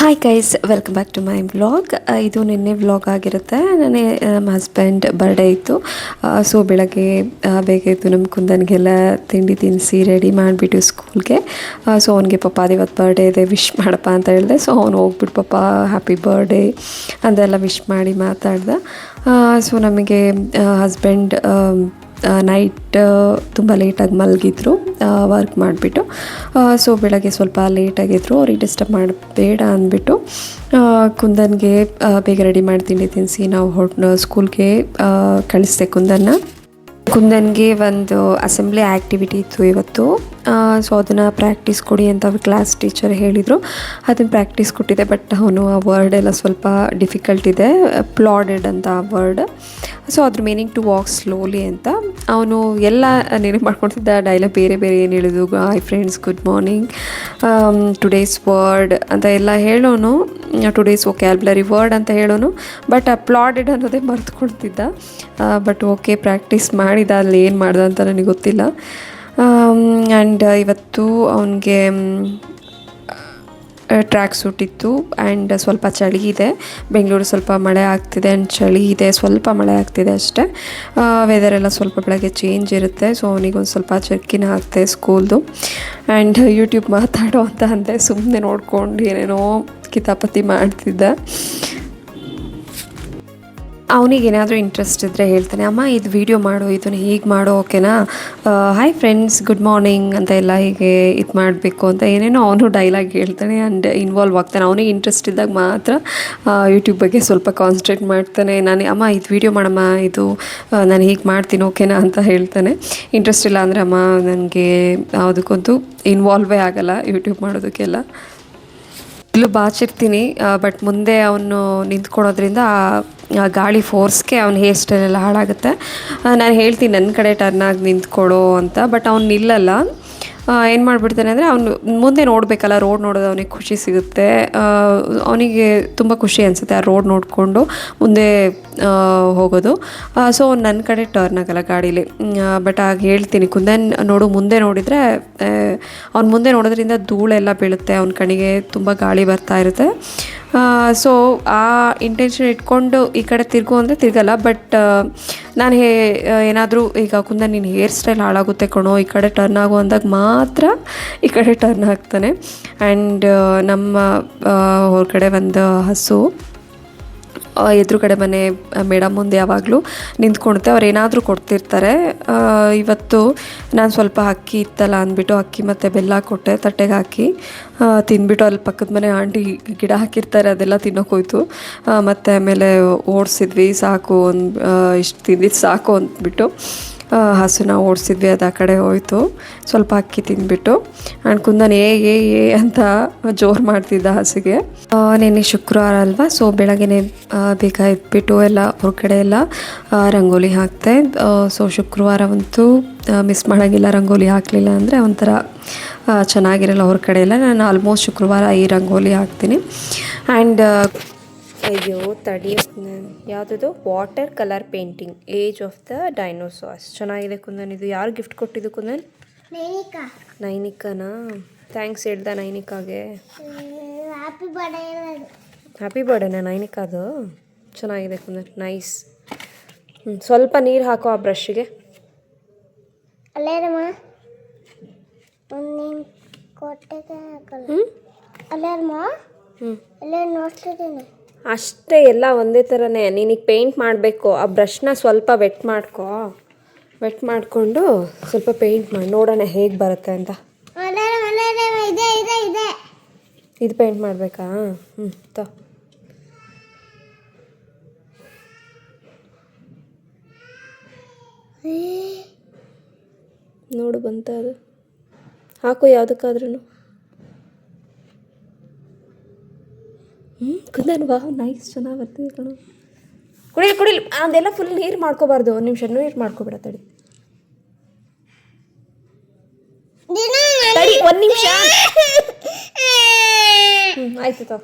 Hi guys, welcome back to my vlog. ಇದು ನಿನ್ನೆ vlog ಆಗಿರುತ್ತೆ. ನಮ್ಮ ಹಸ್ಬೆಂಡ್ ಬರ್ಡೇ ಇತ್ತು. ಸೊ ಬೆಳಗ್ಗೆ ಬೇಗ ಇತ್ತು. ನಮ್ಮ ಕುಂದನ್ಗೆಲ್ಲ ತಿಂಡಿ ತಿನ್ನಿಸಿ ರೆಡಿ ಮಾಡಿಬಿಟ್ಟು ಸ್ಕೂಲ್ಗೆ. ಸೊ ಅವನಿಗೆ ಪಪ್ಪ ಇವತ್ತು ಬರ್ಡೇ ಇದೆ, ವಿಶ್ ಮಾಡಪ್ಪ ಅಂತ ಹೇಳಿದೆ. ಸೊ ಅವನು ಹೋಗ್ಬಿಟ್ಟು ಪಪ್ಪ ಹ್ಯಾಪಿ ಬರ್ಡೇ ಅಂತೆಲ್ಲ ವಿಶ್ ಮಾಡಿ ಮಾತಾಡ್ದ. ಸೊ ನಮಗೆ ಹಸ್ಬೆಂಡ್ ನೈಟ್ ತುಂಬ ಲೇಟಾಗಿ ಮಲಗಿದ್ರು ವರ್ಕ್ ಮಾಡಿಬಿಟ್ಟು. ಸೊ ಬೆಳಗ್ಗೆ ಸ್ವಲ್ಪ ಲೇಟಾಗಿದ್ದರು. ಅವ್ರಿಗೆ ಡಿಸ್ಟರ್ಬ್ ಮಾಡಬೇಡ ಅಂದ್ಬಿಟ್ಟು ಕುಂದನ್ಗೆ ಬೇಗ ರೆಡಿ ಮಾಡಿ ತಿಂಡಿ ತಿನ್ನಿಸಿ ನಾವು ಸ್ಕೂಲ್ಗೆ ಕಳಿಸ್ದೆ ಕುಂದನ್ಗೆ ಒಂದು ಅಸೆಂಬ್ಲಿ ಆ್ಯಕ್ಟಿವಿಟಿ ಇತ್ತು ಇವತ್ತು. ಸೊ ಅದನ್ನು ಪ್ರಾಕ್ಟೀಸ್ ಕೊಡಿ ಅಂತ ಕ್ಲಾಸ್ ಟೀಚರ್ ಹೇಳಿದರು. ಅದನ್ನು ಪ್ರಾಕ್ಟೀಸ್ ಕೊಟ್ಟಿದ್ದೆ. ಬಟ್ ಅವನು ಆ ವರ್ಡ್ ಎಲ್ಲ ಸ್ವಲ್ಪ ಡಿಫಿಕಲ್ಟ್ ಇದೆ, ಪ್ಲಾಡೆಡ್ ಅಂತ ಆ ವರ್ಡ್. ಸೊ ಅದ್ರ ಮೀನಿಂಗ್ ಟು ವಾಕ್ ಸ್ಲೋಲಿ ಅಂತ. ಅವನು ಎಲ್ಲ ನೆನಪು ಮಾಡ್ಕೊಳ್ತಿದ್ದ. ಡೈಲಾಗ್ ಬೇರೆ ಬೇರೆ ಏನು ಹೇಳಿದ್ರು, hi friends, good morning, today's word ಅಂತ ಎಲ್ಲ ಹೇಳೋನು, ಟುಡೇಸ್ ವೊಕ್ಯಾಬ್ಯುಲರಿ ವರ್ಡ್ ಅಂತ ಹೇಳೋನು. ಬಟ್ ಪ್ಲಾಡೆಡ್ ಅನ್ನೋದೇ ಮರೆತುಕೊಳ್ತಿದ್ದ. ಬಟ್ ಓಕೆ, ಪ್ರಾಕ್ಟೀಸ್ ಮಾಡಿದ. ಅಲ್ಲಿ ಏನು ಮಾಡ್ದೆ ಅಂತ ನನಗೆ ಗೊತ್ತಿಲ್ಲ. ಆ್ಯಂಡ್ ಇವತ್ತು ಅವನಿಗೆ ಟ್ರ್ಯಾಕ್ ಸೂಟ್ ಇತ್ತು. ಆ್ಯಂಡ್ ಸ್ವಲ್ಪ ಚಳಿ ಇದೆ. ಬೆಂಗಳೂರು ಸ್ವಲ್ಪ ಮಳೆ ಆಗ್ತಿದೆ ಆ್ಯಂಡ್ ಚಳಿ ಇದೆ, ಸ್ವಲ್ಪ ಮಳೆ ಆಗ್ತಿದೆ ಅಷ್ಟೇ. ವೆದರ್ ಎಲ್ಲ ಸ್ವಲ್ಪ ಬೆಳಗ್ಗೆ ಚೇಂಜ್ ಇರುತ್ತೆ. ಸೊ ಅವನಿಗೊಂದು ಸ್ವಲ್ಪ ಜರ್ಕಿನ ಹಾಕ್ತೆ ಸ್ಕೂಲ್ದು. ಆ್ಯಂಡ್ ಯೂಟ್ಯೂಬ್ ಮಾತಾಡೋ ಅಂತ ಅಂದೆ. ಸುಮ್ಮನೆ ನೋಡ್ಕೊಂಡು ಏನೇನೋ ಕಿತಾಪತಿ ಮಾಡ್ತಿದ್ದ. ಅವನಿಗೇನಾದರೂ ಇಂಟ್ರೆಸ್ಟ್ ಇದ್ದರೆ ಹೇಳ್ತಾನೆ, ಅಮ್ಮ ಇದು ವೀಡಿಯೋ ಮಾಡು, ಇದನ್ನು ಹೀಗೆ ಮಾಡು, ಓಕೆನಾ, ಹಾಯ್ ಫ್ರೆಂಡ್ಸ್, ಗುಡ್ ಮಾರ್ನಿಂಗ್ ಅಂತ ಎಲ್ಲ ಹೀಗೆ ಇದು ಮಾಡಬೇಕು ಅಂತ ಏನೇನೋ ಅವನು ಡೈಲಾಗ್ ಹೇಳ್ತಾನೆ. ಆ್ಯಂಡ್ ಇನ್ವಾಲ್ವ್ ಆಗ್ತಾನೆ. ಅವನಿಗೆ ಇಂಟ್ರೆಸ್ಟ್ ಇದ್ದಾಗ ಮಾತ್ರ ಯೂಟ್ಯೂಬ್ ಬಗ್ಗೆ ಸ್ವಲ್ಪ ಕಾನ್ಸಂಟ್ರೇಟ್ ಮಾಡ್ತಾನೆ. ಅಮ್ಮ ಇದು ವೀಡಿಯೋ ಮಾಡಮ್ಮ, ಇದು ನಾನು ಹೀಗೆ ಮಾಡ್ತೀನಿ, ಓಕೆನಾ ಅಂತ ಹೇಳ್ತಾನೆ. ಇಂಟ್ರೆಸ್ಟ್ ಇಲ್ಲ ಅಂದರೆ ಅಮ್ಮ ನನಗೆ ಅದಕ್ಕೊಂದು ಇನ್ವಾಲ್ವೇ ಆಗೋಲ್ಲ ಯೂಟ್ಯೂಬ್ ಮಾಡೋದಕ್ಕೆಲ್ಲ. ಬಾಚಿರ್ತೀನಿ. ಬಟ್ ಮುಂದೆ ಅವನು ನಿಂತ್ಕೊಳ್ಳೋದ್ರಿಂದ ಆ ಗಾಳಿ ಫೋರ್ಸ್ಗೆ ಅವ್ನ ಹೇರ್ ಸ್ಟೈಲ್ ಎಲ್ಲ ಹಾಳಾಗುತ್ತೆ. ನಾನು ಹೇಳ್ತೀನಿ ನನ್ನ ಕಡೆ ಟರ್ನ್ ಆಗಿ ನಿಂತ್ಕೊಳ್ಳೋ ಅಂತ. ಬಟ್ ಅವ್ನು ನಿಲ್ಲಲ್ಲ. ಏನು ಮಾಡಿಬಿಡ್ತಾನೆ ಅಂದರೆ, ಅವನು ಮುಂದೆ ನೋಡಬೇಕಲ್ಲ, ರೋಡ್ ನೋಡೋದು ಅವನಿಗೆ ಖುಷಿ ಸಿಗುತ್ತೆ. ಅವನಿಗೆ ತುಂಬ ಖುಷಿ ಅನಿಸುತ್ತೆ ಆ ರೋಡ್ ನೋಡಿಕೊಂಡು ಮುಂದೆ ಹೋಗೋದು. ಸೊ ಅವ್ನು ನನ್ನ ಕಡೆ ಟರ್ನ್ ಆಗಲ್ಲ ಗಾಡೀಲಿ. ಬಟ್ ಆಗ ಹೇಳ್ತೀನಿ, ಕುಂದನ್ ನೋಡು, ಮುಂದೆ ನೋಡಿದರೆ ಅವ್ನು ಮುಂದೆ ನೋಡೋದ್ರಿಂದ ಧೂಳೆಲ್ಲ ಬೀಳುತ್ತೆ, ಅವ್ನ ಕಣ್ಣಿಗೆ ತುಂಬ ಗಾಳಿ ಬರ್ತಾ ಇರುತ್ತೆ. ಸೊ ಆ ಇಂಟೆನ್ಷನ್ ಇಟ್ಕೊಂಡು ಈ ಕಡೆ ತಿರುಗು ಅಂದರೆ ತಿರುಗಲ್ಲ. ಬಟ್ ನಾನು ಏನಾದರೂ ಈಗ ಕುಂದನ್ ನಿನ್ನ ಹೇರ್ ಸ್ಟೈಲ್ ಹಾಳಾಗುತ್ತೆ ಕಣೋ, ಈ ಕಡೆ ಟರ್ನ್ ಆಗು ಅಂದಾಗ ಮಾತ್ರ ಈ ಕಡೆ ಟರ್ನ್ ಆಗ್ತಾನೆ. ಆ್ಯಂಡ್ ನಮ್ಮ ಹೊರಗಡೆ ಒಂದು ಹಸು ಎದುರುಗಡೆ ಮನೆ ಮೇಡಮ್ ಮುಂದೆ ಯಾವಾಗಲೂ ನಿಂತ್ಕೊಳುತ್ತೆ. ಅವ್ರು ಏನಾದರೂ ಕೊಡ್ತಿರ್ತಾರೆ. ಇವತ್ತು ನಾನು ಸ್ವಲ್ಪ ಅಕ್ಕಿ ಇತ್ತಲ್ಲ ಅಂದ್ಬಿಟ್ಟು ಅಕ್ಕಿ ಮತ್ತು ಬೆಲ್ಲ ಕೊಟ್ಟೆ ತಟ್ಟೆಗೆ ಹಾಕಿ. ತಿಂದ್ಬಿಟ್ಟು ಅಲ್ಲಿ ಪಕ್ಕದ ಮನೆ ಆಂಟಿ ಗಿಡ ಹಾಕಿರ್ತಾರೆ, ಅದೆಲ್ಲ ತಿನ್ನೋಕ್ಕೋಯ್ತು. ಮತ್ತು ಆಮೇಲೆ ಓಡಿಸಿದ್ವಿ, ಸಾಕು ಇಷ್ಟು ತಿಂದಿದ್ದು ಸಾಕು ಅಂದ್ಬಿಟ್ಟು ಹಸುನ ಓಡಿಸಿದ್ವಿ. ಅದು ಆ ಕಡೆ ಹೋಯಿತು. ಸ್ವಲ್ಪ ಅಕ್ಕಿ ತಿಂದ್ಬಿಟ್ಟು ಆ್ಯಂಡ್ ಕುಂದನ್ ಏ ಅಂತ ಜೋರು ಮಾಡ್ತಿದ್ದ ಹಸುಗೆ. ನೆನ್ನೆ ಶುಕ್ರವಾರ ಅಲ್ವಾ, ಸೊ ಬೆಳಗ್ಗೆ ಬೇಗ ಎದ್ಬಿಟ್ಟು ಎಲ್ಲ ಹೊರಗಡೆ ಎಲ್ಲ ರಂಗೋಲಿ ಹಾಕ್ತೆ. ಸೊ ಶುಕ್ರವಾರವಂತೂ ಮಿಸ್ ಮಾಡೋಂಗಿಲ್ಲ. ರಂಗೋಲಿ ಹಾಕಲಿಲ್ಲ ಅಂದರೆ ಒಂಥರ ಚೆನ್ನಾಗಿರಲ್ಲ ಹೊರಗಡೆ ಎಲ್ಲ. ನಾನು ಆಲ್ಮೋಸ್ಟ್ ಶುಕ್ರವಾರ ಈ ರಂಗೋಲಿ ಹಾಕ್ತೀನಿ. ಆ್ಯಂಡ್ ಅಯ್ಯೋ ತಡಿಯೋದು, ಯಾವುದದು water colour painting, age of the dinosaurs. ಚೆನ್ನಾಗಿದೆ ಕುಂದನ್. ಇದು ಯಾರು ಗಿಫ್ಟ್ ಕೊಟ್ಟಿದ್ದು ಕುಂದನ್? ನೈನಿಕಾನಾ? ಥ್ಯಾಂಕ್ಸ್ ಹೇಳ್ದ ನೈನಿಕಾಗೆ. ಹ್ಯಾಪಿ ಬರ್ಡೇನಾ ನೈನಿಕಾದು? ಚೆನ್ನಾಗಿದೆ ಕುಂದನ್, ನೈಸ್. ಸ್ವಲ್ಪ ನೀರು ಹಾಕೋ ಆ ಬ್ರಷ್ಗೆ. ಅಷ್ಟೇ, ಎಲ್ಲ ಒಂದೇ ಥರನೇ. ನೀನೀಗ ಪೇಂಟ್ ಮಾಡಬೇಕು. ಆ ಬ್ರಷ್ನ ಸ್ವಲ್ಪ ವೆಟ್ ಮಾಡಿಕೊಂಡು ಸ್ವಲ್ಪ ಪೇಂಟ್ ಮಾಡಿ ನೋಡೋಣ ಹೇಗೆ ಬರುತ್ತೆ ಅಂತ. ಇದು ಪೇಂಟ್ ಮಾಡಬೇಕಾ? ನೋಡು ಬಂತ ಅದು. ಹಾಕು ಯಾವುದಕ್ಕಾದ್ರೂ. ಕುಂದನ್ ವಾ, ನೈಸ್, ಚೆನ್ನಾಗಿ ಬರ್ತಿದೆ ಕಣೋ. ಕುಡಿಲಿ ಅದೆಲ್ಲ ಫುಲ್ ನೀರು ಮಾಡ್ಕೋಬಾರ್ದು. ಒಂದು ನಿಮಿಷ ನೀರು ಮಾಡ್ಕೊಬೇಡ, ತಡಿ ಒಂದು ನಿಮಿಷ. ಆಯ್ತು ತಗೋ.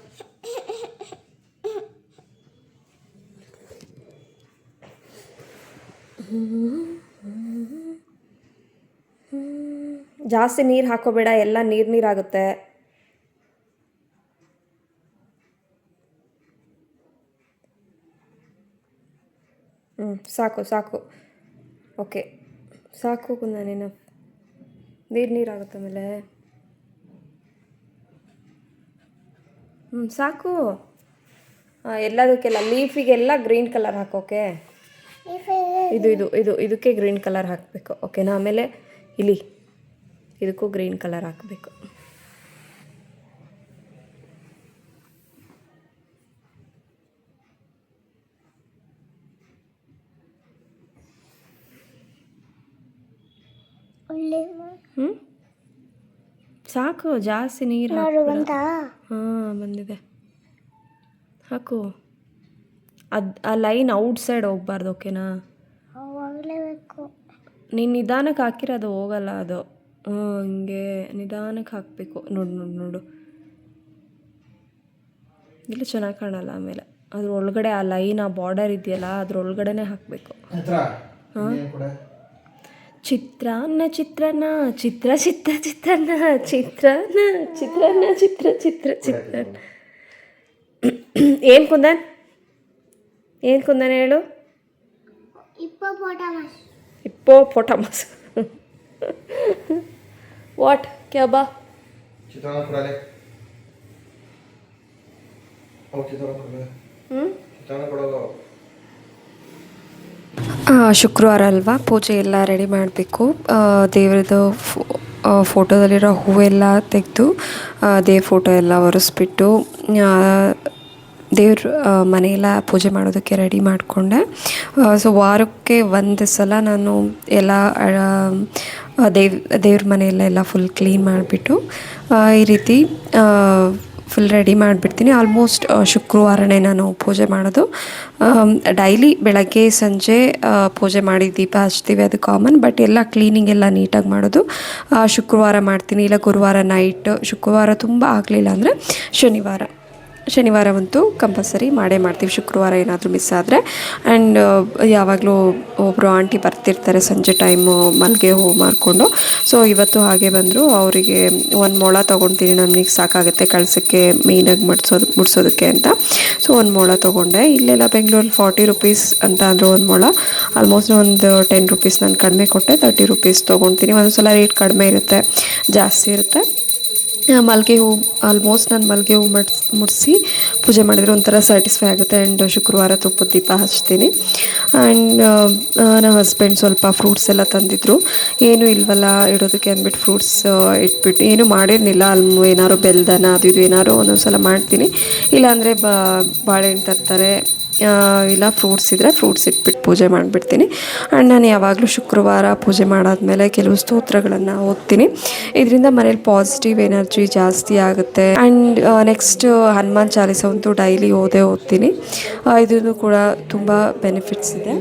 ಜಾಸ್ತಿ ನೀರು ಹಾಕೋಬೇಡ, ಎಲ್ಲ ನೀರಾಗುತ್ತೆ. ಸಾಕು ಸಾಕು. ಓಕೆ ಸಾಕು ಕುಂದನೇನು ನೀರಾಗುತ್ತೆ ಆಮೇಲೆ. ಸಾಕು. ಎಲ್ಲದಕ್ಕೆಲ್ಲ ಲೀಫಿಗೆಲ್ಲ ಗ್ರೀನ್ ಕಲರ್ ಹಾಕೋಕೆ. ಇದಕ್ಕೆ ಗ್ರೀನ್ ಕಲರ್ ಹಾಕಬೇಕು. ಓಕೆನಾ? ಆಮೇಲೆ ಇಲ್ಲಿ ಇದಕ್ಕೂ ಗ್ರೀನ್ ಕಲರ್ ಹಾಕಬೇಕು. ಸಾಕು, ಜಾಸ್ತಿ ನೀರು ಹಾಂ ಬಂದಿದೆ. ಹಾಕು. ಆ ಲೈನ್ ಔಟ್ ಸೈಡ್ ಹೋಗ್ಬಾರ್ದು. ಓಕೆನಾ? ನೀನು ನಿಧಾನಕ್ಕೆ ಹಾಕಿರೋದು ಹೋಗಲ್ಲ ಅದು. ಹಿಂಗೆ ನಿಧಾನಕ್ಕೆ ಹಾಕಬೇಕು. ನೋಡು ಇಲ್ಲಿ ಚೆನ್ನಾಗಿ ಕಾಣಲ್ಲ. ಆಮೇಲೆ ಅದ್ರ ಒಳಗಡೆ ಆ ಲೈನ್, ಆ ಬಾರ್ಡರ್ ಇದೆಯಲ್ಲ ಅದ್ರೊಳಗಡೆನೆ ಹಾಕಬೇಕು. ಹಾಂ. ಚಿತ್ರಾನ್ನ ಚಿತ್ರಾನ್ನ ಚಿತ್ರ ಚಿತ್ರ ಚಿತ್ರಾನ್ನ ಚಿತ್ರಾನ್ನ ಚಿತ್ರಾನ್ನ ಚಿತ್ರ ಚಿತ್ರ ಚಿತ್ರಾನ್ನ. ಏನು ಕುಂದನ್ ಹೇಳು. ಹಿಪ್ಪೋಪೊಟಮಸ್. ವಾಟ್ ಕ್ಯಾ ಬಾ? ಶುಕ್ರವಾರ ಅಲ್ವಾ, ಪೂಜೆ ಎಲ್ಲ ರೆಡಿ ಮಾಡಬೇಕು. ದೇವ್ರದ್ದು ಫೋಟೋದಲ್ಲಿರೋ ಹೂವೆಲ್ಲ ತೆಗೆದು ದೇವ್ರ ಫೋಟೋ ಎಲ್ಲ ಒರೆಸ್ಬಿಟ್ಟು ದೇವ್ರ ಮನೆಯೆಲ್ಲ ಪೂಜೆ ಮಾಡೋದಕ್ಕೆ ರೆಡಿ ಮಾಡಿಕೊಂಡೆ. ಸೊ ವಾರಕ್ಕೆ ಒಂದು ಸಲ ನಾನು ಎಲ್ಲ ದೇವ್ರ ಮನೆಯೆಲ್ಲ ಫುಲ್ ಕ್ಲೀನ್ ಮಾಡಿಬಿಟ್ಟು ಈ ರೀತಿ ಫುಲ್ ರೆಡಿ ಮಾಡಿಬಿಡ್ತೀನಿ. ಆಲ್ಮೋಸ್ಟ್ ಶುಕ್ರವಾರನೇ ನಾನು ಪೂಜೆ ಮಾಡೋದು. ಡೈಲಿ ಬೆಳಗ್ಗೆ ಸಂಜೆ ಪೂಜೆ ಮಾಡಿ ದೀಪ ಹಚ್ತೀವಿ, ಅದು ಕಾಮನ್. ಬಟ್ ಎಲ್ಲ ಕ್ಲೀನಿಂಗ್ ಎಲ್ಲ ನೀಟಾಗಿ ಮಾಡೋದು ಶುಕ್ರವಾರ ಮಾಡ್ತೀನಿ, ಇಲ್ಲ ಗುರುವಾರ ನೈಟ್. ಶುಕ್ರವಾರ ತುಂಬ ಆಗಲಿಲ್ಲ ಅಂದರೆ ಶನಿವಾರವಂತೂ ಕಂಪಲ್ಸರಿ ಮಾಡೇ ಮಾಡ್ತೀವಿ. ಶುಕ್ರವಾರ ಏನಾದರೂ ಮಿಸ್ ಆದರೆ. ಆ್ಯಂಡ್ ಯಾವಾಗಲೂ ಒಬ್ಬರು ಆಂಟಿ ಬರ್ತಿರ್ತಾರೆ ಸಂಜೆ ಟೈಮು ಮಲ್ಲಿಗೆ ಹೂವು ಮಾರ್ಕೊಂಡು. ಸೊ ಇವತ್ತು ಹಾಗೆ ಬಂದರು. ಅವರಿಗೆ 1 ಮೊಳ ತೊಗೊಳ್ತೀನಿ, ನಮಗೆ ಸಾಕಾಗುತ್ತೆ ಕಳ್ಸೋಕ್ಕೆ, ಮೇಯ್ನಾಗಿ ಮುಡ್ಸೋದಕ್ಕೆ ಅಂತ. ಸೊ 1 ಮೊಳ ತೊಗೊಂಡೆ. ಇಲ್ಲೆಲ್ಲ ಬೆಂಗಳೂರಲ್ಲಿ 40 ರುಪೀಸ್ ಅಂತ ಅಂದರು 1 ಮೊಳ. ಆಲ್ಮೋಸ್ಟ್ ಒಂದು 10 ರುಪೀಸ್ ನಾನು ಕಡಿಮೆ ಕೊಟ್ಟೆ, 30 ರುಪೀಸ್ ತೊಗೊಳ್ತೀನಿ. ಒಂದು ಸಲ ರೇಟ್ ಕಡಿಮೆ ಇರುತ್ತೆ, ಜಾಸ್ತಿ ಇರುತ್ತೆ. ಮಲ್ಲಿಗೆ ಹೂವು ಆಲ್ಮೋಸ್ಟ್ ನಾನು ಮಲ್ಲಿಗೆ ಹೂವು ಮುಡಿಸಿ ಪೂಜೆ ಮಾಡಿದರೆ ಒಂಥರ ಸ್ಯಾಟಿಸ್ಫೈ ಆಗುತ್ತೆ. ಆ್ಯಂಡ್ ಶುಕ್ರವಾರ ತುಪ್ಪದ ದೀಪ ಹಚ್ತೀನಿ. ಆ್ಯಂಡ್ ನಮ್ಮ ಹಸ್ಬೆಂಡ್ ಸ್ವಲ್ಪ ಫ್ರೂಟ್ಸ್ ಎಲ್ಲ ತಂದಿದ್ರು. ಏನೂ ಇಲ್ವಲ್ಲ ಇಡೋದಕ್ಕೆ ಅಂದ್ಬಿಟ್ಟು ಫ್ರೂಟ್ಸ್ ಇಟ್ಬಿಟ್ಟು ಏನೂ ಮಾಡಿರಲಿಲ್ಲ. ಅಲ್ಲಿ ಏನಾದ್ರು ಬೆಲ್ದನ ಅದು ಇದು ಏನಾದ್ರು ಒಂದೊಂದು ಸಲ ಮಾಡ್ತೀನಿ. ಇಲ್ಲಾಂದರೆ ಬಾಳೆಹಣ್ಣು ತರ್ತಾರೆ, ಇಲ್ಲ ಫ್ರೂಟ್ಸ್ ಇದ್ದರೆ ಫ್ರೂಟ್ಸ್ ಇಟ್ಬಿಟ್ಟು ಪೂಜೆ ಮಾಡಿಬಿಡ್ತೀನಿ. ಆ್ಯಂಡ್ ನಾನು ಯಾವಾಗಲೂ ಶುಕ್ರವಾರ ಪೂಜೆ ಮಾಡಾದಮೇಲೆ ಕೆಲವು ಸ್ತೋತ್ರಗಳನ್ನು ಓದ್ತೀನಿ. ಇದರಿಂದ ಮನೇಲಿ ಪಾಸಿಟಿವ್ ಎನರ್ಜಿ ಜಾಸ್ತಿ ಆಗುತ್ತೆ. ಆ್ಯಂಡ್ ನೆಕ್ಸ್ಟ್ ಹನುಮಾನ್ ಚಾಲೀಸ ಅಂತೂ ಡೈಲಿ ಓದ್ತೀನಿ. ಇದೂ ಕೂಡ ತುಂಬ ಬೆನಿಫಿಟ್ಸ್ ಇದೆ.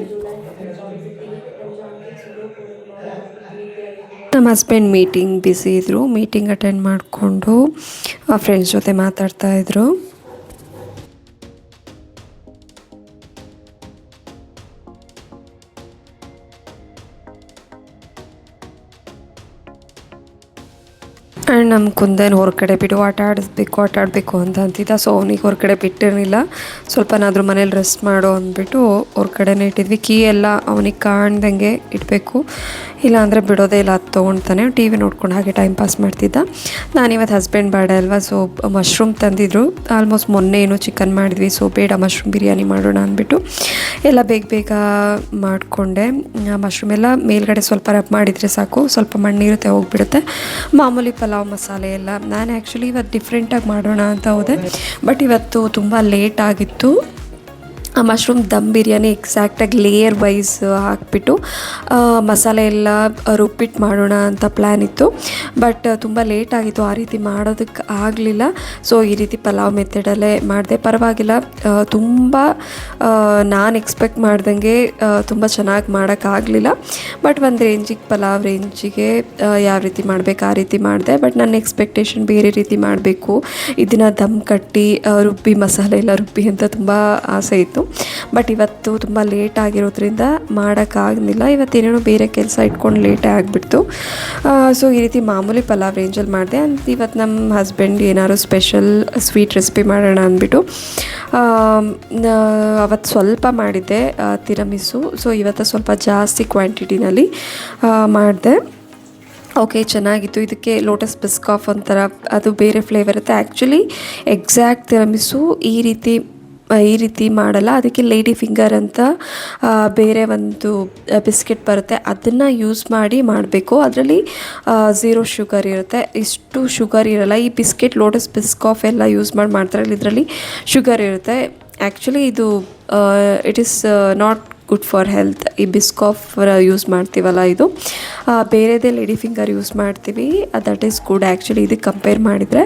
ನಮ್ಮ ಹಸ್ಬೆಂಡ್ ಮೀಟಿಂಗ್ ಬ್ಯುಸಿ ಇದ್ದರು, ಮೀಟಿಂಗ್ ಅಟೆಂಡ್ ಮಾಡಿಕೊಂಡು ಫ್ರೆಂಡ್ಸ್ ಜೊತೆ ಮಾತಾಡ್ತಾಯಿದ್ರು. ಆ್ಯಂಡ್ ನಮ್ಮ ಕುಂದನ್ ಹೊರಗಡೆ ಬಿಡು ಆಟ ಆಡಬೇಕು ಅಂತ ಅಂತಿದ್ದ. ಸೊ ಅವನಿಗೆ ಹೊರಗಡೆ ಬಿಟ್ಟಿರಲಿಲ್ಲ. ಸ್ವಲ್ಪನಾದರೂ ಮನೇಲಿ ರೆಸ್ಟ್ ಮಾಡು ಅಂದ್ಬಿಟ್ಟು ಹೊರಗಡೆನೇ ಇಟ್ಟಿದ್ವಿ. ಕೀ ಎಲ್ಲ ಅವನಿಗೆ ಕಾಣ್ದಂಗೆ ಇಡಬೇಕು, ಇಲ್ಲಾಂದರೆ ಬಿಡೋದೇ ಇಲ್ಲ, ಅದು ತೊಗೊಳ್ತಾನೆ. ಟಿ ವಿ ನೋಡ್ಕೊಂಡು ಹಾಗೆ ಟೈಮ್ ಪಾಸ್ ಮಾಡ್ತಿದ್ದ. ನಾನಿವತ್ತು ಹಸ್ಬೆಂಡ್ ಬರ್ಡೇ ಅಲ್ವಾ, ಸೊ ಮಶ್ರೂಮ್ ತಂದಿದ್ರು. ಆಲ್ಮೋಸ್ಟ್ ಮೊನ್ನೆ ಏನೋ ಚಿಕನ್ ಮಾಡಿದ್ವಿ, ಸೊ ಬೇಡ ಮಶ್ರೂಮ್ ಬಿರಿಯಾನಿ ಮಾಡೋಣ ಅಂದ್ಬಿಟ್ಟು ಎಲ್ಲ ಬೇಗ ಮಾಡಿಕೊಂಡೆ. ಮಶ್ರೂಮ್ ಎಲ್ಲ ಮೇಲ್ಗಡೆ ಸ್ವಲ್ಪ ರಬ್ ಮಾಡಿದರೆ ಸಾಕು, ಸ್ವಲ್ಪ ಮಣ್ಣಿರುತ್ತೆ ಹೋಗಿಬಿಡುತ್ತೆ. ಮಾಮೂಲಿ ಪಲಾವ್ ಮಸಾಲೆ ಎಲ್ಲ. ನಾನು ಆ್ಯಕ್ಚುಲಿ ಇವತ್ತು ಡಿಫ್ರೆಂಟಾಗಿ ಮಾಡೋಣ ಅಂತ ಹೋದೆ, ಬಟ್ ಇವತ್ತು ತುಂಬ ಲೇಟ್ ಆಗಿತ್ತು. ಆ mushroom dum biryani ಎಕ್ಸಾಕ್ಟಾಗಿ layer wise ಹಾಕ್ಬಿಟ್ಟು ಮಸಾಲೆ ಎಲ್ಲ ರುಬ್ಬಿಟ್ಟು ಮಾಡೋಣ ಅಂತ ಪ್ಲ್ಯಾನ್ ಇತ್ತು. ಬಟ್ ತುಂಬ ಲೇಟ್ ಆಗಿತ್ತು, ಆ ರೀತಿ ಮಾಡೋದಕ್ಕೆ ಆಗಲಿಲ್ಲ. ಸೊ ಈ ರೀತಿ ಪಲಾವ್ ಮೆಥಡಲ್ಲೇ ಮಾಡಿದೆ. ಪರವಾಗಿಲ್ಲ, ತುಂಬ ನಾನು ಎಕ್ಸ್ಪೆಕ್ಟ್ ಮಾಡ್ದಂಗೆ ತುಂಬ ಚೆನ್ನಾಗಿ ಮಾಡೋಕ್ಕಾಗಲಿಲ್ಲ. ಬಟ್ ಒಂದು ರೇಂಜಿಗೆ ಪಲಾವ್ ರೇಂಜಿಗೆ ಯಾವ ರೀತಿ ಮಾಡಬೇಕು ಆ ರೀತಿ ಮಾಡಿದೆ. ಬಟ್ ನನ್ನ ಎಕ್ಸ್ಪೆಕ್ಟೇಷನ್ ಬೇರೆ ರೀತಿ ಮಾಡಬೇಕು, ಇದನ್ನು ದಮ್ ಕಟ್ಟಿ ರುಬ್ಬಿ ಮಸಾಲೆ ಎಲ್ಲ ರುಬ್ಬಿ ಅಂತ ತುಂಬ ಆಸೆ ಇತ್ತು. ಬಟ್ ಇವತ್ತು ತುಂಬ ಲೇಟ್ ಆಗಿರೋದ್ರಿಂದ ಮಾಡೋಕ್ಕಾಗಲಿಲ್ಲ. ಇವತ್ತೇನೇನೋ ಬೇರೆ ಕೆಲಸ ಇಟ್ಕೊಂಡು ಲೇಟೇ ಆಗಿಬಿಡ್ತು. ಸೊ ಈ ರೀತಿ ಮಾಮೂಲಿ ಪಲಾವ್ ರೇಂಜಲ್ಲಿ ಮಾಡಿದೆ. ಅಂತ ಇವತ್ತು ನಮ್ಮ ಹಸ್ಬೆಂಡ್ ಏನಾದ್ರು ಸ್ಪೆಷಲ್ ಸ್ವೀಟ್ ರೆಸಿಪಿ ಮಾಡೋಣ ಅಂದ್ಬಿಟ್ಟು ಅವತ್ತು ಸ್ವಲ್ಪ ಮಾಡಿದ್ದೆ ತಿರಮಿಸು. ಸೊ ಇವತ್ತು ಸ್ವಲ್ಪ ಜಾಸ್ತಿ ಕ್ವಾಂಟಿಟಿನಲ್ಲಿ ಮಾಡಿದೆ. ಓಕೆ, ಚೆನ್ನಾಗಿತ್ತು. ಇದಕ್ಕೆ ಲೋಟಸ್ ಬಿಸ್ಕಾಫ್ ಒಂಥರ ಅದು ಬೇರೆ ಫ್ಲೇವರ್ ಇರುತ್ತೆ. ಆ್ಯಕ್ಚುಲಿ ಎಕ್ಸಾಕ್ಟ್ ತಿರಮಿಸು ಈ ರೀತಿ ಮಾಡಲ್ಲ. ಅದಕ್ಕೆ ಲೇಡಿ ಫಿಂಗರ್ ಅಂತ ಬೇರೆ ಒಂದು ಬಿಸ್ಕೆಟ್ ಬರುತ್ತೆ, ಅದನ್ನು ಯೂಸ್ ಮಾಡಿ ಮಾಡಬೇಕು. ಅದರಲ್ಲಿ 0 ಶುಗರ್ ಇರುತ್ತೆ, ಇಷ್ಟು ಶುಗರ್ ಇರಲ್ಲ. ಈ ಬಿಸ್ಕೆಟ್ ಲೋಟಸ್ ಬಿಸ್ಕಾಫ್ ಎಲ್ಲ ಯೂಸ್ ಮಾಡ್ತಾರೆ, ಇದರಲ್ಲಿ ಶುಗರ್ ಇರುತ್ತೆ. ಆ್ಯಕ್ಚುಲಿ ಇದು it is not good for health. ಈ ಬಿಸ್ಕಾಫ್ ಯೂಸ್ ಮಾಡ್ತೀವಲ್ಲ, ಇದು ಬೇರೆದೇ ಲೇಡಿ ಫಿಂಗರ್ ಯೂಸ್ ಮಾಡ್ತೀವಿ, ದಟ್ ಈಸ್ ಗುಡ್ ಆ್ಯಕ್ಚುಲಿ ಇದಕ್ಕೆ ಕಂಪೇರ್ ಮಾಡಿದರೆ.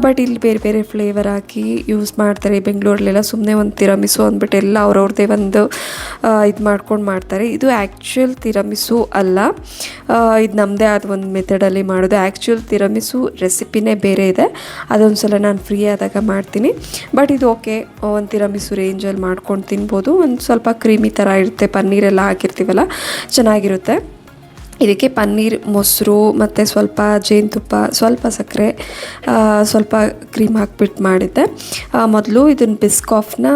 ಬಟ್ ಇಲ್ಲಿ ಬೇರೆ ಬೇರೆ ಫ್ಲೇವರ್ ಹಾಕಿ ಯೂಸ್ ಮಾಡ್ತಾರೆ. ಬೆಂಗಳೂರಲ್ಲೆಲ್ಲ ಸುಮ್ಮನೆ ಒಂದು ತಿರಮಿಸು ಅಂದ್ಬಿಟ್ಟು ಎಲ್ಲ ಅವ್ರವ್ರದ್ದೇ ಒಂದು ಇದು ಮಾಡ್ಕೊಂಡು ಮಾಡ್ತಾರೆ. ಇದು ಆ್ಯಕ್ಚುಯಲ್ ತಿರಮಿಸು ಅಲ್ಲ, ಇದು ನಮ್ಮದೇ ಆದ ಒಂದು ಮೆಥಡಲ್ಲಿ ಮಾಡೋದು. ಆ್ಯಕ್ಚುಯಲ್ ತಿರಮಿಸು ರೆಸಿಪಿನೇ ಬೇರೆ ಇದೆ, ಅದೊಂದು ಸಲ ನಾನು ಫ್ರೀ ಆದಾಗ ಮಾಡ್ತೀನಿ. ಬಟ್ ಇದು ಓಕೆ, ಒಂದು ತಿರಮಿಸು ರೇಂಜಲ್ಲಿ ಮಾಡ್ಕೊಂಡು ತಿನ್ಬೋದು. ಒಂದು ಸ್ವಲ್ಪ ಕ್ರೀಮಿ ಥರ ಇರುತ್ತೆ, ಪನ್ನೀರೆಲ್ಲ ಹಾಕಿರ್ತೀವಲ್ಲ, ಚೆನ್ನಾಗಿರುತ್ತೆ. ಇದಕ್ಕೆ ಪನ್ನೀರ್, ಮೊಸರು ಮತ್ತು ಸ್ವಲ್ಪ ಜೇನುತುಪ್ಪ, ಸ್ವಲ್ಪ ಸಕ್ಕರೆ, ಸ್ವಲ್ಪ ಕ್ರೀಮ್ ಹಾಕ್ಬಿಟ್ಟು ಮಾಡಿದ್ದೆ. ಮೊದಲು ಇದನ್ನು ಬಿಸ್ಕಾಫ್ನ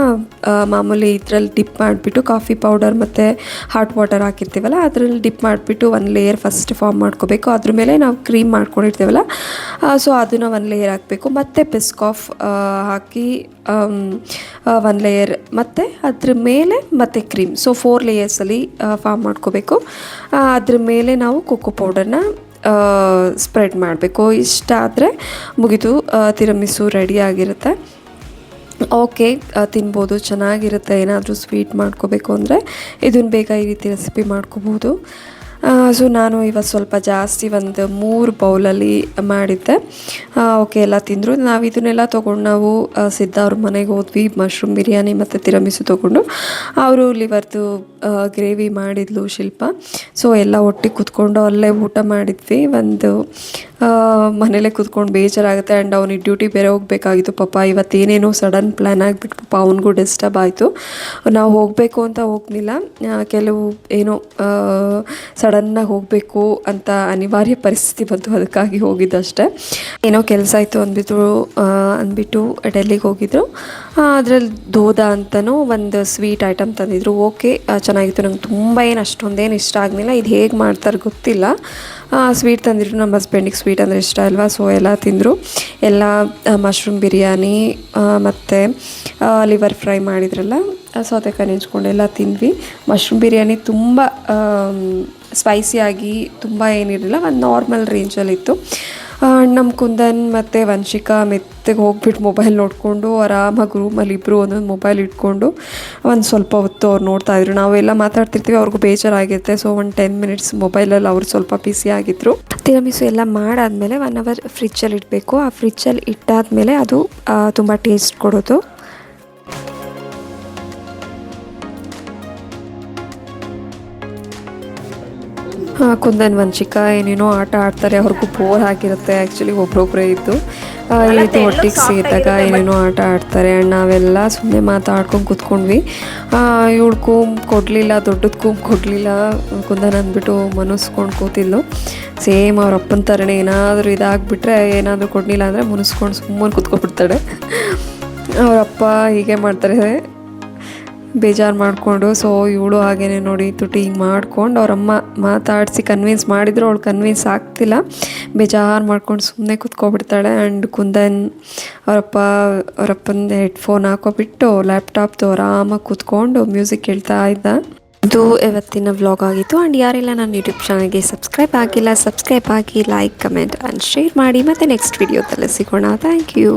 ಮಾಮೂಲಿ ಇದರಲ್ಲಿ ಡಿಪ್ ಮಾಡಿಬಿಟ್ಟು ಕಾಫಿ ಪೌಡರ್ ಮತ್ತು ಹಾಟ್ ವಾಟರ್ ಹಾಕಿರ್ತೀವಲ್ಲ ಅದರಲ್ಲಿ ಡಿಪ್ ಮಾಡಿಬಿಟ್ಟು ಒಂದು ಲೇಯರ್ ಫಸ್ಟ್ ಫಾರ್ಮ್ ಮಾಡ್ಕೋಬೇಕು. ಅದ್ರ ಮೇಲೆ ನಾವು ಕ್ರೀಮ್ ಮಾಡ್ಕೊಂಡಿರ್ತೀವಲ್ಲ, ಸೊ ಅದನ್ನು ಒಂದು ಲೇಯರ್ ಹಾಕಬೇಕು. ಮತ್ತು ಬಿಸ್ಕಾಫ್ ಹಾಕಿ ಒಂದು ಲೇಯರ್, ಮತ್ತು ಅದ್ರ ಮೇಲೆ ಮತ್ತು ಕ್ರೀಮ್, ಸೊ 4 ಲೇಯರ್ಸಲ್ಲಿ ಫಾರ್ಮ್ ಮಾಡ್ಕೋಬೇಕು. ಅದ್ರ ಮೇಲೆ ನಾವು ಕೊಕೊ ಪೌಡರ್ನ ಸ್ಪ್ರೆಡ್ ಮಾಡಬೇಕು. ಇಷ್ಟ ಆದರೆ ಮುಗಿದು ತಿರಮಿಸು ರೆಡಿ ಆಗಿರುತ್ತೆ. ಓಕೆ, ತಿನ್ಬೋದು, ಚೆನ್ನಾಗಿರುತ್ತೆ. ಏನಾದರೂ ಸ್ವೀಟ್ ಮಾಡ್ಕೋಬೇಕು ಅಂದರೆ ಇದನ್ನು ಬೇಗ ಈ ರೀತಿ ರೆಸಿಪಿ ಮಾಡ್ಕೋಬೋದು. ಸೊ ನಾನು ಇವತ್ತು ಸ್ವಲ್ಪ ಜಾಸ್ತಿ ಒಂದು 3 ಬೌಲಲ್ಲಿ ಮಾಡಿದ್ದೆ. ಓಕೆ, ಎಲ್ಲ ತಿಂದರು. ನಾವು ಇದನ್ನೆಲ್ಲ ತೊಗೊಂಡು ನಾವು ಸಿದ್ಧ ಅವ್ರ ಮನೆಗೆ ಹೋದ್ವಿ. ಮಶ್ರೂಮ್ ಬಿರಿಯಾನಿ ಮತ್ತು ತಿರಮಿಸು ತೊಗೊಂಡು ಅವರು ಲಿವರ್ದು ಗ್ರೇವಿ ಮಾಡಿದ್ಲು ಶಿಲ್ಪ. ಸೊ ಎಲ್ಲ ಒಟ್ಟಿಗೆ ಕೂತ್ಕೊಂಡು ಅಲ್ಲೇ ಊಟ ಮಾಡಿದ್ವಿ. ಒಂದು ಮನೇಲೇ ಕೂತ್ಕೊಂಡು ಬೇಜಾರಾಗುತ್ತೆ. ಆ್ಯಂಡ್ ಅವನಿಗೆ ಡ್ಯೂಟಿ ಬೇರೆ ಹೋಗಬೇಕಾಗಿತ್ತು ಪಾಪ. ಇವತ್ತೇನೇನೋ ಸಡನ್ ಪ್ಲ್ಯಾನ್ ಆಗಿಬಿಟ್ಟು ಪಾಪ ಅವನಿಗೂ ಡಿಸ್ಟರ್ಬ್ ಆಯಿತು. ನಾವು ಹೋಗಬೇಕು ಅಂತ ಹೋಗಲಿಲ್ಲ, ಕೆಲವು ಏನೋ ಸಡನ್ನಾಗಿ ಹೋಗಬೇಕು ಅಂತ ಅನಿವಾರ್ಯ ಪರಿಸ್ಥಿತಿ ಬಂತು, ಅದಕ್ಕಾಗಿ ಹೋಗಿದ್ದಷ್ಟೇ. ಏನೋ ಕೆಲಸ ಆಯಿತು ಅಂದ್ಬಿಟ್ಟು ಡೆಲ್ಲಿಗೆ ಹೋಗಿದ್ರು. ಅದರಲ್ಲಿ ದೋದಾ ಅಂತಲೂ ಒಂದು ಸ್ವೀಟ್ ಐಟಮ್ ತಂದಿದ್ರು. ಓಕೆ, ಚೆನ್ನಾಗಿತ್ತು. ನಂಗೆ ತುಂಬ ಅಷ್ಟೊಂದೇನು ಇಷ್ಟ ಆಗಲಿಲ್ಲ. ಇದು ಹೇಗೆ ಮಾಡ್ತಾರೆ ಗೊತ್ತಿಲ್ಲ. ಸ್ವೀಟ್ ತಂದಿದ್ರು. ನಮ್ಮ ಹಸ್ಬೆಂಡಿಗೆ ಸ್ವೀಟ್ ಅಂದರೆ ಇಷ್ಟ ಅಲ್ವಾ, ಸೊ ಎಲ್ಲ ತಿಂದರು. ಎಲ್ಲ ಮಶ್ರೂಮ್ ಬಿರಿಯಾನಿ ಮತ್ತು ಲಿವರ್ ಫ್ರೈ ಮಾಡಿದ್ರಲ್ಲ, ಸೌತೆಕಾಯಿ ನೆಂಚ್ಕೊಂಡು ಎಲ್ಲ ತಿಂದ್ವಿ. ಮಶ್ರೂಮ್ ಬಿರಿಯಾನಿ ತುಂಬ ಸ್ಪೈಸಿಯಾಗಿ ತುಂಬ ಏನಿರಲಿಲ್ಲ, ಒಂದು ನಾರ್ಮಲ್ ರೇಂಜಲ್ಲಿತ್ತು. ನಮ್ಮ ಕುಂದನ್ ಮತ್ತು ವಂಶಿಕಾ ಮೆತ್ತಗೆ ಹೋಗ್ಬಿಟ್ಟು ಮೊಬೈಲ್ ನೋಡಿಕೊಂಡು ಆರಾಮಾಗಿ ರೂಮಲ್ಲಿ ಇಬ್ಬರು ಒಂದೊಂದು ಮೊಬೈಲ್ ಇಟ್ಕೊಂಡು ಒಂದು ಸ್ವಲ್ಪ ಹೊತ್ತು ಅವ್ರು ನೋಡ್ತಾಯಿದ್ರು. ನಾವೆಲ್ಲ ಮಾತಾಡ್ತಿರ್ತೀವಿ, ಅವ್ರಿಗೂ ಬೇಜಾರಾಗಿರುತ್ತೆ. ಸೊ ಒಂದು 10 ಮಿನಿಟ್ಸ್ ಮೊಬೈಲಲ್ಲಿ ಅವ್ರು ಸ್ವಲ್ಪ ಬಿಸಿ ಆಗಿದ್ದರು. ತಿರಮಿಸು ಎಲ್ಲ ಮಾಡಾದಮೇಲೆ 1 ಅವರ್ ಫ್ರಿಜ್ಜಲ್ಲಿ ಇಡಬೇಕು. ಆ ಫ್ರಿಜ್ಜಲ್ಲಿ ಇಟ್ಟಾದಮೇಲೆ ಅದು ತುಂಬ ಟೇಸ್ಟ್ ಕೊಡೋದು. ಕುಂದನ್ ವಂಶಿಕಾ ಏನೇನೋ ಆಟ ಆಡ್ತಾರೆ, ಅವ್ರಿಗೂ ಬೋರ್ ಆಗಿರುತ್ತೆ. ಆ್ಯಕ್ಚುಲಿ ಒಬ್ಬೊಬ್ಬರೇ ಇದ್ದು ಇದು ಒಟ್ಟಿಗೆ ಸೇರಿದಾಗ ಏನೇನೋ ಆಟ ಆಡ್ತಾರೆ. ಆ್ಯಂಡ್ ನಾವೆಲ್ಲ ಸುಮ್ಮನೆ ಮಾತಾಡ್ಕೊಂಡು ಕೂತ್ಕೊಂಡ್ವಿ. ಇವಳು ಕೂಮ್ ಕೊಡಲಿಲ್ಲ, ದೊಡ್ಡದು ಕೂಮ್ ಕೊಡಲಿಲ್ಲ. ಕುಂದನ್ ಅಂದ್ಬಿಟ್ಟು ಮುನಿಸ್ಕೊಂಡು ಕೂತಿದ್ಲು. ಸೇಮ್ ಅವ್ರ ಅಪ್ಪನ ಥರನೇ, ಏನಾದರೂ ಇದಾಗಿಬಿಟ್ರೆ ಏನಾದರೂ ಕೊಡಲಿಲ್ಲ ಅಂದರೆ ಮುನಿಸ್ಕೊಂಡು ಸುಮ್ಮನೆ ಕೂತ್ಕೊಬಿಡ್ತಾಳೆ. ಅವರಪ್ಪ ಹೀಗೆ ಮಾಡ್ತಾರೆ, ಬೇಜಾರು ಮಾಡಿಕೊಂಡು. ಸೊ ಇವಳು ಹಾಗೇನೆ ನೋಡಿ ತುಟಿ ಹಿಂಗೆ ಮಾಡ್ಕೊಂಡು ಅವರಮ್ಮ ಮಾತಾಡಿಸಿ ಕನ್ವಿನ್ಸ್ ಮಾಡಿದ್ರು. ಅವಳು ಕನ್ವಿನ್ಸ್ ಆಗ್ತಿಲ್ಲ, ಬೇಜಾರು ಮಾಡ್ಕೊಂಡು ಸುಮ್ಮನೆ ಕೂತ್ಕೊಬಿಡ್ತಾಳೆ. ಆ್ಯಂಡ್ ಕುಂದನ್ ಅವರಪ್ಪಂದು ಹೆಡ್ಫೋನ್ ಹಾಕೋಬಿಟ್ಟು ಲ್ಯಾಪ್ಟಾಪ್ದು ಆರಾಮಾಗಿ ಕೂತ್ಕೊಂಡು ಮ್ಯೂಸಿಕ್ ಕೇಳ್ತಾ ಇದ್ದ. ಇದು ಇವತ್ತಿನ ವ್ಲಾಗ್ ಆಗಿತ್ತು. ಆ್ಯಂಡ್ ಯಾರೆಲ್ಲ ನನ್ನ ಯೂಟ್ಯೂಬ್ ಚಾನಲ್ಗೆ ಸಬ್ಸ್ಕ್ರೈಬ್ ಆಗಿಲ್ಲ, ಸಬ್ಸ್ಕ್ರೈಬ್ ಆಗಿ, ಲೈಕ್, ಕಮೆಂಟ್ ಆ್ಯಂಡ್ ಶೇರ್ ಮಾಡಿ. ಮತ್ತು ನೆಕ್ಸ್ಟ್ ವಿಡಿಯೋದಲ್ಲೇ ಸಿಗೋಣ. Thank you.